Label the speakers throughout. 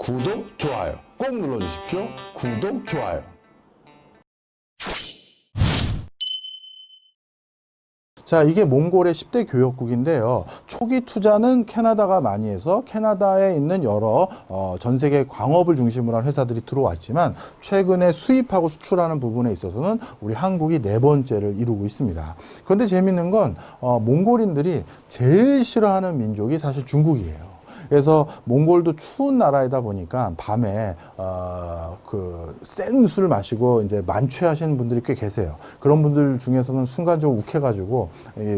Speaker 1: 구독, 좋아요 꼭 눌러주십시오. 구독, 좋아요. 자, 이게 몽골의 10대 교역국인데요. 초기 투자는 캐나다가 많이 해서 캐나다에 있는 여러 전 세계 광업을 중심으로 한 회사들이 들어왔지만 최근에 수입하고 수출하는 부분에 있어서는 우리 한국이 네 번째를 이루고 있습니다. 그런데 재밌는 건 몽골인들이 제일 싫어하는 민족이 사실 중국이에요. 그래서 몽골도 추운 나라이다 보니까 밤에 센 술을 마시고 이제 만취하시는 분들이 꽤 계세요. 그런 분들 중에서는 순간적으로 욱해가지고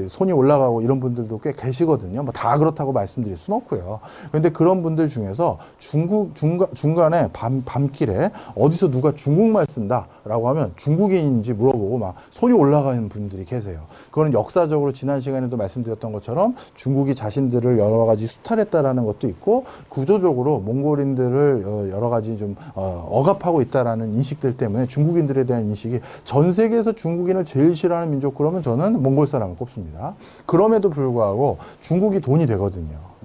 Speaker 1: 손이 올라가고 이런 분들도 꽤 계시거든요. 뭐 다 그렇다고 말씀드릴 수는 없고요. 그런데 그런 분들 중에서 중간에 밤길에 어디서 누가 중국말 쓴다라고 하면 중국인인지 물어보고 막 손이 올라가는 분들이 계세요. 그거는 역사적으로 지난 시간에도 말씀드렸던 것처럼 중국이 자신들을 여러 가지 수탈했다라는 것도 있고 구조적으로 몽골인들을 여러 가지 좀 억압하고 있다라는 인식들 때문에 중국인들에 대한 인식이 전 세계에서 중국인을 제일 싫어하는 민족 그러면 저는 몽골 사람을 꼽습니다. 그럼에도 불구하고 중국이 돈이 되거든요.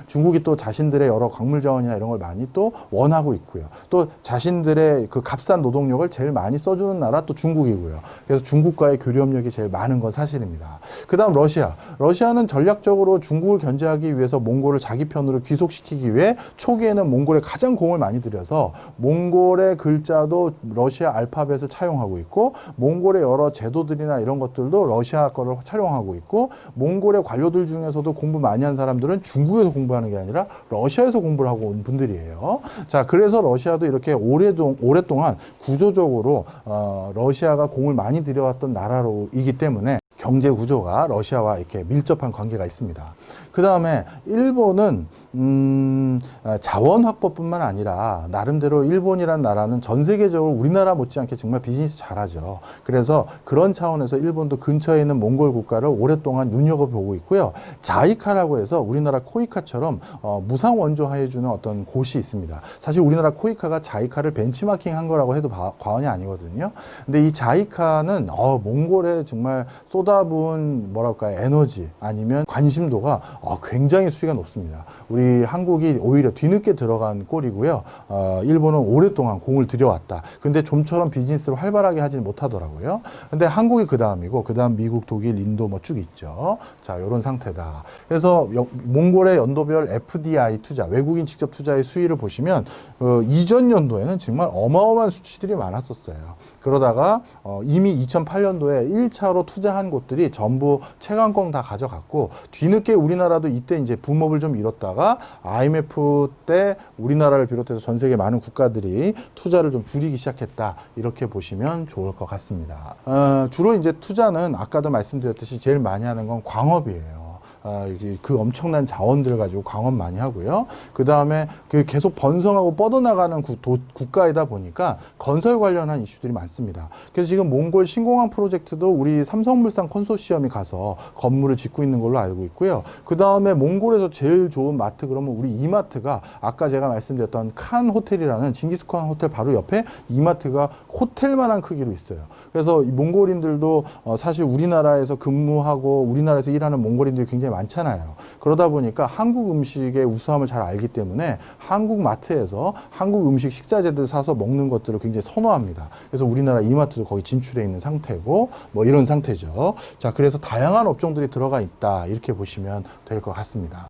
Speaker 1: 중국이 또 자신들의 여러 광물 자원이나 이런 걸 많이 또 원하고 있고요. 또 자신들의 그 값싼 노동력을 제일 많이 써주는 나라 또 중국이고요. 그래서 중국과의 교류협력이 제일 많은 건 사실입니다. 그 다음 러시아. 러시아는 전략적으로 중국을 견제하기 위해서 몽골을 자기 편으로 귀속시키기 위해 초기에는 몽골에 가장 공을 많이 들여서 몽골의 글자도 러시아 알파벳을 차용하고 있고 몽골의 여러 제도들이나 이런 것들도 러시아 거를 차용하고 있고 몽골의 관료들 중에서도 공부 많이 한 사람들은 중국에서 공부하는 게 아니라 러시아에서 공부를 하고 온 분들이에요. 자, 그래서 러시아도 이렇게 오랫동안 구조적으로 러시아가 공을 많이 들여왔던 나라이기 때문에 경제 구조가 러시아와 이렇게 밀접한 관계가 있습니다. 그 다음에 일본은 자원 확보뿐만 아니라 나름대로 일본이란 나라는 전 세계적으로 우리나라 못지않게 정말 비즈니스 잘하죠. 그래서 그런 차원에서 일본도 근처에 있는 몽골 국가를 오랫동안 눈여겨보고 있고요. 자이카라고 해서 우리나라 코이카처럼 무상 원조해주는 어떤 곳이 있습니다. 사실 우리나라 코이카가 자이카를 벤치마킹한 거라고 해도 과언이 아니거든요. 근데 이 자이카는 몽골에 정말 쏟아부은 뭐랄까 에너지 아니면 관심도가 굉장히 수위가 높습니다. 우리 한국이 오히려 뒤늦게 들어간 꼴이고요. 일본은 오랫동안 공을 들여왔다. 근데 좀처럼 비즈니스를 활발하게 하지는 못하더라고요. 근데 한국이 그 다음이고 그 다음 미국, 독일, 인도 뭐 쭉 있죠. 자, 이런 상태다. 그래서 몽골의 연도별 FDI 투자, 외국인 직접 투자의 수위를 보시면 이전 연도에는 정말 어마어마한 수치들이 많았었어요. 그러다가 이미 2008년도에 1차로 투자한 곳들이 전부 채광권 다 가져갔고 뒤늦게 우리나라도 이때 이제 붐업을 좀 이뤘다가 IMF 때 우리나라를 비롯해서 전 세계 많은 국가들이 투자를 좀 줄이기 시작했다. 이렇게 보시면 좋을 것 같습니다. 주로 이제 투자는 아까도 말씀드렸듯이 제일 많이 하는 건 광업이에요. 그 엄청난 자원들을 가지고 광업 많이 하고요. 그 다음에 그 계속 번성하고 뻗어나가는 국가이다 보니까 건설 관련한 이슈들이 많습니다. 그래서 지금 몽골 신공항 프로젝트도 우리 삼성물산 컨소시엄이 가서 건물을 짓고 있는 걸로 알고 있고요. 그 다음에 몽골에서 제일 좋은 마트 그러면 우리 이마트가 아까 제가 말씀드렸던 칸 호텔이라는 징기스칸 호텔 바로 옆에 이마트가 호텔만한 크기로 있어요. 그래서 몽골인들도 사실 우리나라에서 근무하고 우리나라에서 일하는 몽골인들이 굉장히 많잖아요. 그러다 보니까 한국 음식의 우수함을 잘 알기 때문에 한국 마트에서 한국 음식 식자재들 사서 먹는 것들을 굉장히 선호합니다. 그래서 우리나라 이마트도 거기 진출해 있는 상태고 뭐 이런 상태죠. 자, 그래서 다양한 업종들이 들어가 있다. 이렇게 보시면 될 것 같습니다.